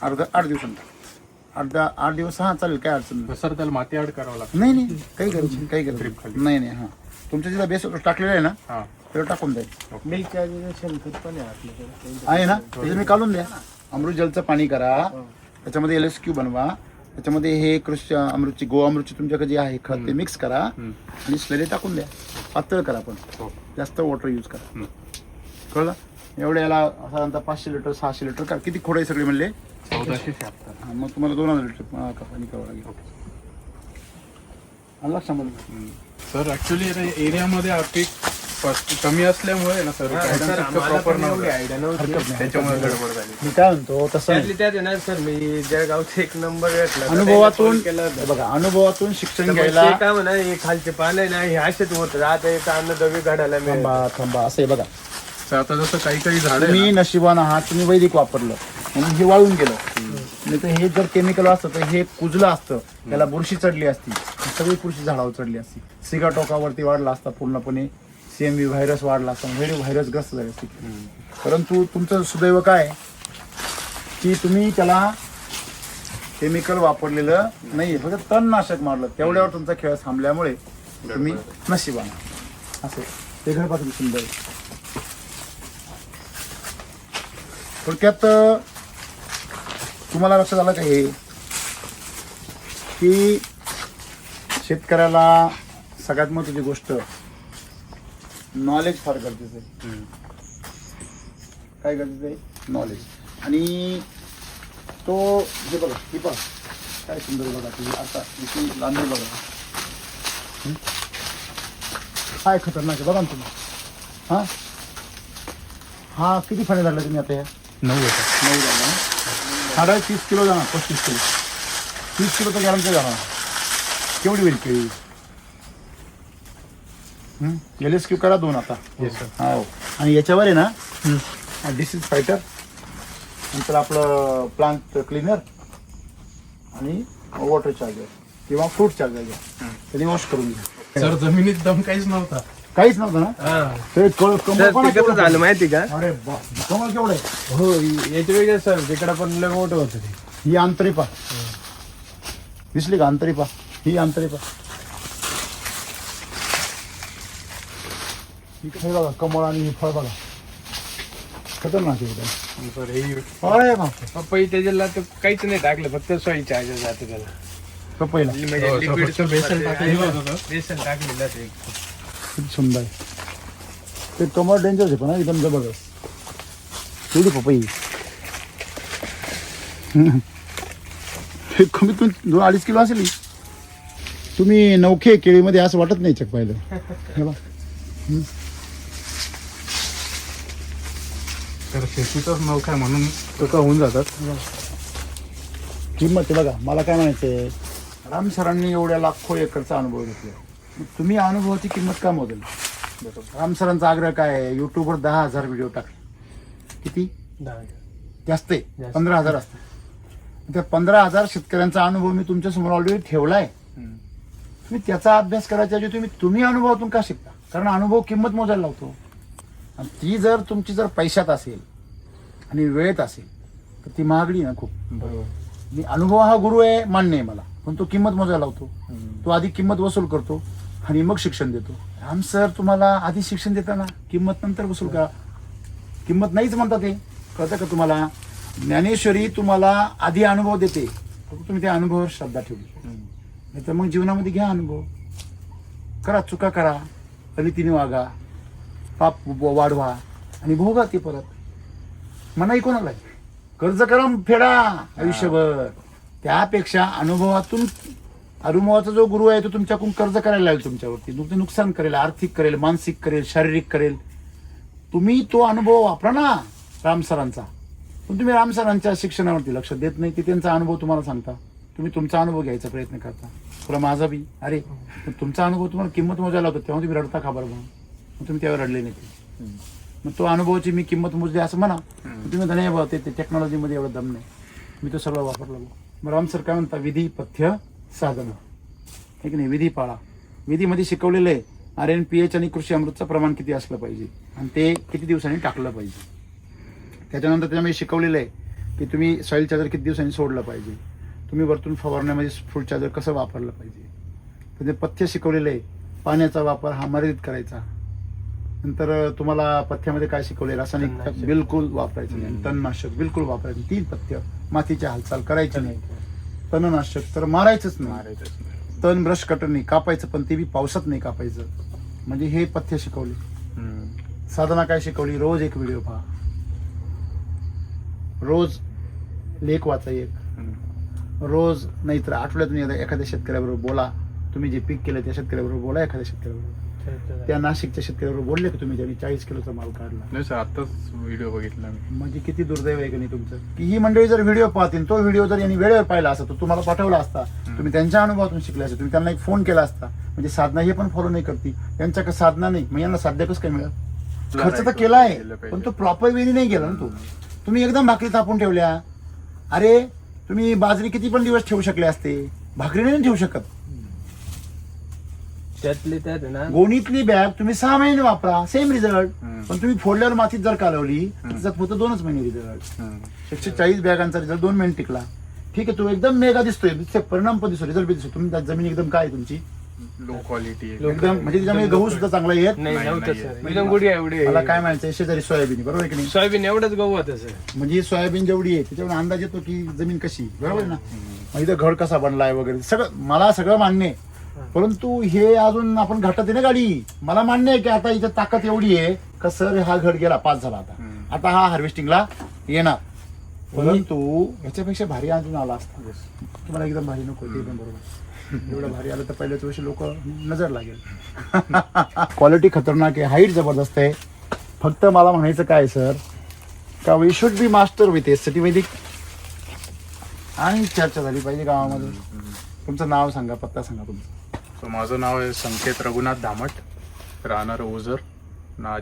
अर्ध 8 दिवसांनी, अर्धा 8 दिवस. हां चालेल, काय अडचण नाही. सर त्याला माती ॲड करावं लागतं. नाही नाही काही करायची, काही करायचं नाही. हां तुमच्या जिथं बेस टाकलेलं आहे ना त्याला टाकून द्यायचं. मिल्क शेणखत पण आहे आपल्याकडे, आहे ना, त्याचं मी काढून द्या. अमृत जलचं पाणी करा, त्याच्यामध्ये LSQ बनवा, त्याच्यामध्ये हे कृषी अमृतची गोअमृतची तुमच्याकडे जे आहे खत ते मिक्स करा आणि स्लरी टाकून द्या. पातळ करा, पण जास्त वॉटर यूज करा. कळलं. एवढं याला साधारणतः 500 लिटर 600 लिटर का किती खोडे सगळे म्हणले 1476. मग तुम्हाला 2000 लिटर पाणी करावं लागेल. आणि लक्षामध्ये सर ऍक्च्युली एरियामध्ये पीक कमी असल्यामुळे ना सर प्रॉपर नव्हतं, त्याच्यामुळे गडबड झाली. मी काय म्हणतो तसं त्यातली त्यात आहे ना सर, मी जळगावचं एक नंबर भेटला, अनुभवातून बघा, अनुभवातून शिक्षण घ्यायला. काय म्हणा, हे खालचे पान आहे ना, हे असेच होत राहत आहे, अन्न दवी घडायला मिळेल. थांबा असं आहे बघा. तर आता जसं काही झाड तुम्ही नशिबान आहात, तुम्ही वैदिक वापरलं म्हणून हे वाळून गेलं. नाही तर हे जर केमिकल असतं तर हे कुजलं असतं, त्याला बुरशी चढली असती, सगळी बुरशी झाडावर चढली असती, सिगाटोकावरती वाढला असता पूर्णपणे, CMV व्हायरस वाढला असता, व्हायरस ग्रस्त झाली असती. परंतु तुमचं सुदैव काय की तुम्ही त्याला केमिकल वापरलेलं नाही, फक्त तणनाशक मारलं, तेवढ्यावर तुमचा खेळ थांबल्यामुळे तुम्ही नशिबान असं ते घर पासून सुंदर. थोडक्यात तुम्हाला लक्षात आलं का हे की शेतकऱ्याला सगळ्यात महत्त्वाची गोष्ट नॉलेज फार गरजेचं आहे. काय गरजेचं आहे, नॉलेज. आणि तो जे बघा ही बघा काय सुंदर बघा, ती आता इथे लांबी बघा काय खतरनाक आहे बघा ना तुम्ही. हा किती फणे झाले तुम्ही आता? 9 झाला. 30 किलो जाणार, 35 किलो, 30 किलो तर गॅरंटी जाणार. केवढी होईल केळी? LSQ करा 2 आता. हो. आणि याच्यावर आहे ना डिसीज फायटर, नंतर आपलं प्लांट क्लिनर आणि वॉटर चार्जर किंवा फ्रूट चार्जर घ्या, त्याने वॉश करून घ्या. सर जमिनीत दम काहीच नव्हता, काहीच नव्हतं ना. ते कसं झालं माहिती का? अरे कमल केवढं आहे. हो, याच्या वेगळं सर, तिकडं पण लय मोठं होतं ते. ही आंतरिपा दिसली का? आंतरिपा, ही आंतरिपा. हे बघा कमळ आणि हे फळ बघा, खतरनाक आहे एकदम. सर हे अरे बापरे. पपई त्याच्याला तर काहीच नाही टाकलं, फक्त सॉईल चार्जर जातं त्याला. पपईला म्हणजे हो, लिक्विड फक्त बेसन टाकलेलं होतं. बेसन टाकलेलं ते. किती सुंदर आहे ते. कमळ डेंजर आहे पण एकदम जबरदस्त. केवढी पपई हे कमीत कमी 2-2.5 किलो असेल. तुम्ही नौखे केळीमध्ये असं वाटत नाही चक पाहिलं. हे बघ तर शेतीचाच नौका आहे म्हणून तसं होऊन जातात. किंमत आहे बघा. मला काय म्हणायचंय, राम सरांनी एवढ्या लाखो एकरचा अनुभव घेतला, मग तुम्ही अनुभवाची किंमत का मोजेल? राम सरांचा आग्रह काय आहे? युट्यूबवर 10,000 व्हिडिओ टाकले, किती 10,000. जास्त आहे, 15,000 असतात. त्या 15,000 शेतकऱ्यांचा अनुभव मी तुमच्या समोर ऑलरेडी ठेवलाय. तुम्ही त्याचा अभ्यास करायच्या ऐवजी तुम्ही अनुभवातून का शिकता? कारण अनुभव किंमत मोजायला लावतो, आणि ती जर तुमची जर पैशात असेल आणि वेळेत असेल तर ती महागडी ना खूप. बरोबर. मी अनुभव हा गुरु आहे मान्य आहे मला, पण तो किंमत मोजायला लावतो. तो आधी किंमत वसूल करतो आणि मग शिक्षण देतो. राम सर तुम्हाला आधी शिक्षण देताना किंमत नंतर वसूल करा. किंमत नाहीच म्हणतात ते, कळतं का तुम्हाला? ज्ञानेश्वरी तुम्हाला आधी अनुभव देते, फक्त तुम्ही त्या अनुभवावर श्रद्धा ठेवली. नाही तर मग जीवनामध्ये घ्या अनुभव, करा, चुका करा, रीतीने वागा, पाप वाढवा आणि भोगा ते परत. मनाई कोणाला आहे? कर्ज करा फेडा आयुष्यभर. त्यापेक्षा अनुभवाचा जो गुरु आहे तो तुमच्याकडून कर्ज करायला लागेल, तुमच्यावरती तुमचं नुकसान करेल, आर्थिक करेल, मानसिक करेल, शारीरिक करेल. तुम्ही तो अनुभव वापरा ना राम सरांचा. पण तुम्ही राम सरांच्या शिक्षणावरती लक्ष देत नाही, ते त्यांचा अनुभव तुम्हाला सांगता, तुम्ही तुमचा अनुभव घ्यायचा प्रयत्न करता. तुला माझा बी अरे पण तुमचा अनुभव तुम्हाला किंमत मोजायला होता, तेव्हा तुम्ही रडता का बरं? मग तुम्ही त्यावर रडले नाही ते. मग तो अनुभवाची मी किंमत मोजली असं म्हणा, तुम्ही धन्यवाद ते टेक्नॉलॉजीमध्ये एवढं दम नाही, मी तो सगळं वापरला. मग राम सर काय म्हणता? विधी पथ्य साधन, हे की नाही? विधी पाळा. विधीमध्ये शिकवलेलं आहे RNPH आणि कृषी अमृतचं प्रमाण किती असलं पाहिजे आणि ते किती दिवसांनी टाकलं पाहिजे. त्याच्यानंतर त्याच्यामध्ये शिकवलेलं आहे की तुम्ही सॉईल चार्जर किती दिवसांनी सोडलं पाहिजे, तुम्ही वरतून फवारण्यामध्ये फ्रूट चार्जर कसं वापरलं पाहिजे. तर ते पथ्य शिकवलेलं आहे. पाण्याचा वापर हा मर्यादित करायचा. नंतर तुम्हाला पथ्यामध्ये काय शिकवले? रासायनिक खत बिलकुल वापरायचं नाही, तणनाशक बिलकुल वापरायचं नाही, 3 पथ्य. मातीची हालचाल करायची नाही, तणनाशक तर मारायचंच नाही, तण ब्रश कटरने कापायचं, पण ते बी पावसात नाही कापायचं. म्हणजे हे पथ्य शिकवले. साधना काय शिकवली? रोज एक व्हिडिओ पहा, रोज लेख वाचा एक, रोज नाहीतर आठवड्यातून एकदा एखाद्या शेतकऱ्याबरोबर बोला. तुम्ही जे पीक केलं त्या शेतकऱ्याबरोबर बोला, एखाद्या शेतकऱ्याबरोबर. त्या नाशिकच्या शेतकऱ्याबरोबर बोलले की तुम्ही त्यांनी 40 किलोचा माल काढला. नाही सर, आताच व्हिडिओ बघितला मी. म्हणजे किती दुर्दैव आहे की नाही तुमचं, की ही मंडळी जर व्हिडिओ पाहतील, तो व्हिडिओ जर यांनी वेळेवर पाहिला असता तर तुम्हाला पाठवला असता, तुम्ही त्यांच्या अनुभवातून शिकले असते, तुम्ही त्यांना एक फोन केला असता. म्हणजे साधना हे पण फॉलो नाही करती, त्यांच्याकडे साधना नाही, मग यांना साध्य कसं काय मिळत? खर्च तर केला आहे पण तो प्रॉपर वेळी नाही गेला ना. तो तुम्ही एकदम भाकरी तापून ठेवल्या. अरे तुम्ही बाजरी किती पण दिवस ठेवू शकले असते, भाकरी नाही ठेवू शकत. त्यातले त्यात आहे ना, गोणीतली बॅग तुम्ही 6 महिने वापरा, सेम रिझल्ट. पण तुम्ही फोडल्यावर मातीत जर कालवली त्याच्यात फक्त 2च महिने रिझल्ट. 140 बॅगांचा रिझल्ट 2 महिने टिकला. ठीक आहे, तो एकदम मेगा दिसतोय, परिणाम पण दिसतो, रिझल्ट बी दिसतो. तुम्ही जमीन एकदम काय तुमची लो क्वालिटी एकदम, म्हणजे त्याच्यामध्ये गहू सुद्धा चांगला येत नाही नव्हतं नाही, सर, एकदम गुढी एवढी. मला काय म्हणायचं, शेजारी सोयाबीन, बरोबर आहे की नाही? सोयाबीन एवढंच गहू होतं सर. म्हणजे सोयाबीन जेवढी आहे त्याच्यावर अंदाज येतो की जमीन कशी, बरोबर आहे ना? मग इथं घड कसा बनलाय वगैरे सगळं मला सगळं मान्य आहे. परंतु हे अजून आपण घाटात आहे ना गाडी. मला मान्य आहे की आता इथं ताकद एवढी आहे का सर हा घड गेला 5 झाला, आता हा हार्वेस्टिंगला येणार. परंतु ह्याच्यापेक्षा भारी अजून आला असता. तुम्हाला एकदम भारी नको ते पण बरोबर. एवढं भारी आलं तर पहिल्याच वर्षी लोक नजर लागेल. क्वालिटी खतरनाक आहे, हाईट जबरदस्त आहे. फक्त मला म्हणायचं काय सर, का we should be master with ST Vedic. आणि चर्चा झाली पाहिजे गावामध्ये. तुमचं नाव सांगा, पत्ता सांगा तुमचा. सो माझं नाव आहे संकेत रघुनाथ धामट, राहणार ओझर,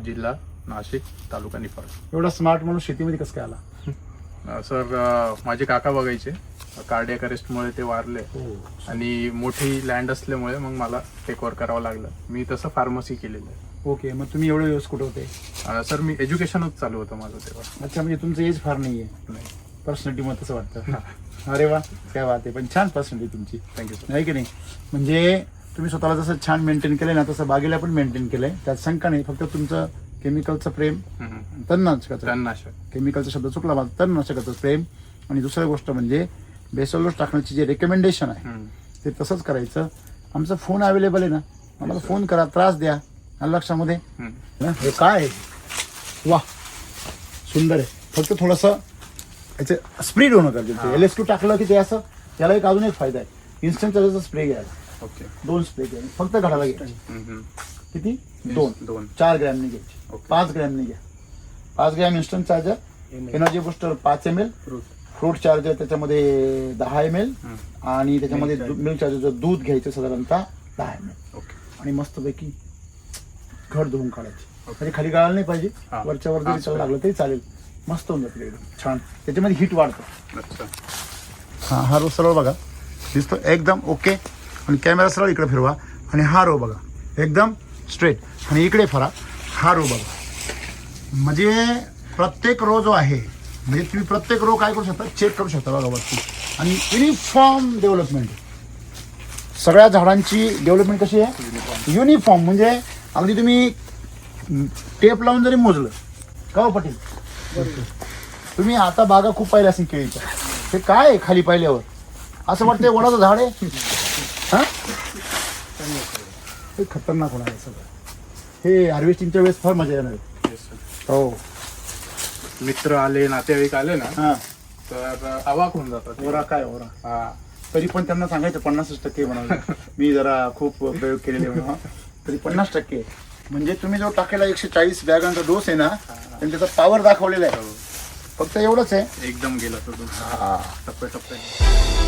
जिल्हा नाशिक, तालुका निफाड. एवढा स्मार्ट म्हणून शेतीमध्ये कसं काय आला? सर माझे काका बघायचे, कार्डियक अरेस्टमुळे ते वारले आणि मोठी लँड असल्यामुळे मग मला टेक ओव्हर करावं लागलं. मी तसं फार्मसी केलेलं आहे. ओके, मग तुम्ही एवढे दिवस कुठे होते? सर मी एज्युकेशनच चालू होतं माझं तेव्हा. अच्छा, म्हणजे तुमचं एज फार नाही आहे, नाही. पर्सनॅलिटी मग तसं वाटतं. अरे वा, काय बात आहे. पण छान पर्सनॅलिटी तुमची, थँक्यू सर. नाही की नाही? म्हणजे तुम्ही स्वतःला जसं छान मेंटेन केलंय ना, तसं बागेला पण मेंटेन केलंय, त्यात शंका नाही. फक्त तुमचं केमिकलचं प्रेम, तणनाशकाचं, तणनाशक, केमिकलचा शब्द चुकला माझा, तणनाशकाचं प्रेम. आणि दुसरी गोष्ट म्हणजे बेसल डोस टाकण्याची जे रेकमेंडेशन आहे ते तसंच करायचं. आमचा फोन अवेलेबल आहे ना, आम्हाला फोन करा, त्रास द्या. लक्षामध्ये हे काय, वा सुंदर आहे. फक्त थोडंसं याचं स्प्रीड होणं गरजेचं. LS2 टाकलं की ते असं, त्याला एक अजून एक फायदा आहे, इन्स्टंट चार्जरचा स्प्रे घ्यायला. ओके, 2 स्प्रे घ्या, फक्त घडाला घ्यायची. किती? 2 4 ग्रॅमनी घ्यायची, 5 ग्रॅमनी घ्या. 5 gram instant charger, energy booster 5 ml, fruit charger त्याच्यामध्ये 10 ml आणि त्याच्यामध्ये मिल्क चार्जरचं दूध घ्यायचं साधारणतः 10 ml ओके. आणि मस्तपैकी घट धुवून काढायची. म्हणजे खाली गाळायला नाही पाहिजे, हा. वरच्यावर जरी चालू लागलं तरी चालेल. मस्त होऊन जाते एकदम छान. त्याच्यामध्ये हिट वाढतं. अच्छा. हा रो सरळ बघा दिसतो एकदम ओके. आणि कॅमेरा सरळ इकडे फिरवा आणि हा रो बघा एकदम स्ट्रेट. आणि इकडे फरा हा रो बघा. म्हणजे प्रत्येक रो जो आहे म्हणजे तुम्ही प्रत्येक रो काय करू शकता चेक करू शकता बघा वरती. आणि युनिफॉर्म डेव्हलपमेंट. सगळ्या झाडांची डेव्हलपमेंट कशी आहे युनिफॉर्म. म्हणजे अगदी तुम्ही टेप लावून जरी मोजलं का हो पाटील तुम्ही आता बागा खूप पाहिल्या असेल केळीच्या. हे काय आहे खाली पाहिल्यावर असं वाटतंय वडाचं झाड आहे. हा हे खतरनाक होणार आहे सगळं. हे हार्वेस्टिंगच्या वेळेस फार मजा येणार आहे. Yes, sir. हो. मित्र आले नातेवाईक आले ना हा तर अवाक होऊन जातात. ओरा काय ओरा. हा. तरी पण त्यांना सांगायचं 50% म्हणाले. मी जरा खूप प्रयोग केलेले म्हणून तरी 50%. म्हणजे तुम्ही जो टाकेला 140 बॅगांचा डोस आहे ना त्यांनी त्याचा पॉवर दाखवलेला आहे. फक्त एवढंच आहे एकदम गेला तो हा टप्प्याटप्प्याने.